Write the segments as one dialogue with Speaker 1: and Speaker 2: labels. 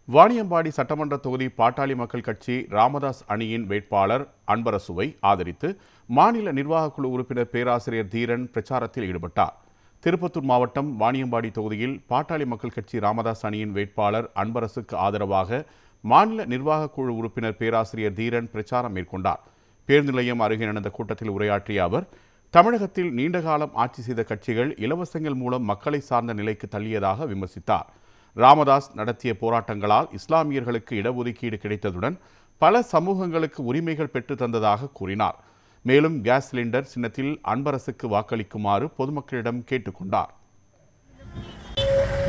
Speaker 1: வாணியம்பாடி சட்டமன்ற தொகுதி பாட்டாளி மக்கள் கட்சி ராமதாஸ் அணியின் வேட்பாளர் அன்பரசுவை ஆதரித்து மாநில நிர்வாகக் குழு உறுப்பினர் பேராசிரியர் தீரன் பிரச்சாரத்தில் ஈடுபட்டார். திருப்பத்தூர் மாவட்டம் வாணியம்பாடி தொகுதியில் பாட்டாளி மக்கள் கட்சி ராமதாஸ் அணியின் வேட்பாளர் அன்பரசுக்கு ஆதரவாக மாநில நிர்வாகக் குழு உறுப்பினர் பேராசிரியர் தீரன் பிரச்சாரம் மேற்கொண்டார். பேருந்து நிலையம் அருகே நடந்த கூட்டத்தில் உரையாற்றிய அவர், தமிழகத்தில் நீண்டகாலம் ஆட்சி செய்த கட்சிகள் இலவசங்கள் மூலம் மக்களை சார்ந்த நிலைக்கு தள்ளியதாக விமர்சித்தார். ராமதாஸ் நடத்திய போராட்டங்களால் இஸ்லாமியர்களுக்கு இடஒதுக்கீடு கிடைத்ததுடன் பல சமூகங்களுக்கு உரிமைகள் பெற்று தந்ததாக கூறினார். மேலும் கேஸ் சிலிண்டர் சின்னத்தில் அன்பரசுக்கு வாக்களிக்குமாறு பொதுமக்களிடம் கேட்டுக்கொண்டார்.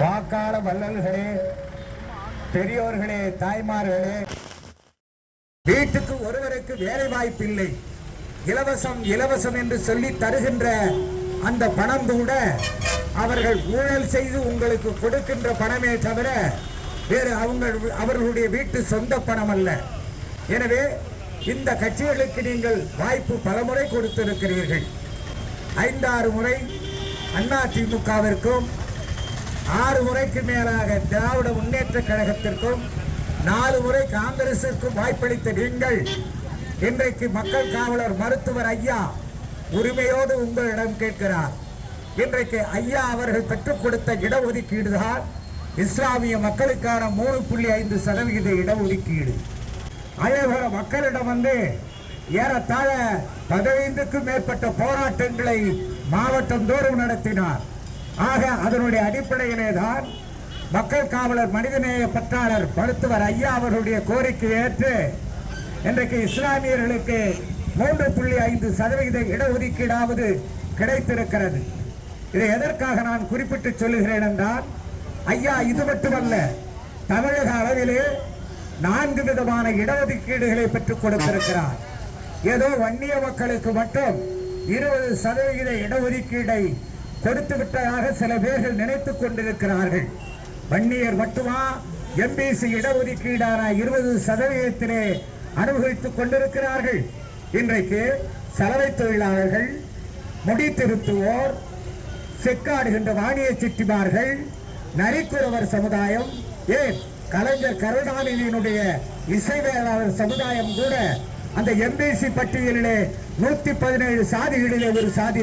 Speaker 2: வாக்காள வள்ளல்களே, பெரியோர்களே, தாய்மார்களே, வீட்டுக்கு ஒருவருக்கு வேலை வாய்ப்பில்லை, இலவசம் இலவசம் என்று சொல்லி தருகின்ற அந்த பணம் கூட அவர்கள் ஊழல் செய்து உங்களுக்கு கொடுக்கின்ற பணமே தவிர வேறு அவர்களுடைய வீட்டு சொந்த பணம் அல்ல. எனவே இந்த கட்சிகளுக்கு நீங்கள் வாய்ப்பு பலமுறை கொடுத்திருக்கிறீர்கள். 5-6 முறை அதிமுகவிற்கும், 6 முறைக்கு மேலாக திராவிட முன்னேற்ற கழகத்திற்கும், 4 முறை காங்கிரசிற்கும் வாய்ப்பளித்த நீங்கள் இன்றைக்கு மக்கள் காவலர் மருத்துவர் ஐயா உரிமையோடு உங்களிடம் கேட்கிறார். இன்றைக்கு ஐயா அவர்கள் பெற்றுக் கொடுத்த இடஒதுக்கீடு தான் இஸ்லாமிய மக்களுக்கான 3.5% இடஒதுக்கீடு. அதேபோல மக்களிடம் ஏறத்தாழ 15க்கும் மேற்பட்ட போராட்டங்களை மாவட்டம் தோறும் நடத்தினார். ஆக அதனுடைய அடிப்படையிலே தான் மக்கள் காவலர் மனிதநேய பற்றாளர் மருத்துவர் ஐயா அவர்களுடைய கோரிக்கையை ஏற்று இன்றைக்கு இஸ்லாமியர்களுக்கு 3.5% இடஒதுக்கீடாவது கிடைத்திருக்கிறது. இதை எதற்காக நான் குறிப்பிட்டு சொல்லுகிறேன் என்றால், ஐயா இது மட்டுமல்ல, தமிழக அளவிலே 4 விதமான இடஒதுக்கீடுகளை பெற்றுக் கொடுத்திருக்கிறார். ஏதோ வன்னிய மக்களுக்கு மட்டும் 20% இடஒதுக்கீடை கொடுத்து விட்டதாக சில பேர்கள் நினைத்துக் கொண்டிருக்கிறார்கள். வன்னியர் மட்டுமா எம்பிசி இடஒதுக்கீடான 20%-த்திலே அனுபவித்துக் கொண்டிருக்கிறார்கள். இன்றைக்கு சலவை தொழிலாளர்கள், முடி திருத்துவோர், செக்காடுகின்ற வாணிய சிட்டிமார்கள், நரிக்குறவர் சமுதாயம், ஏன் கலைஞர் கருணாநிதியினுடைய இசைவேளாளர் சமுதாயம் கூட அந்த எம்பிசி பட்டியலிலே 117 சாதிகளிலே ஒரு சாதி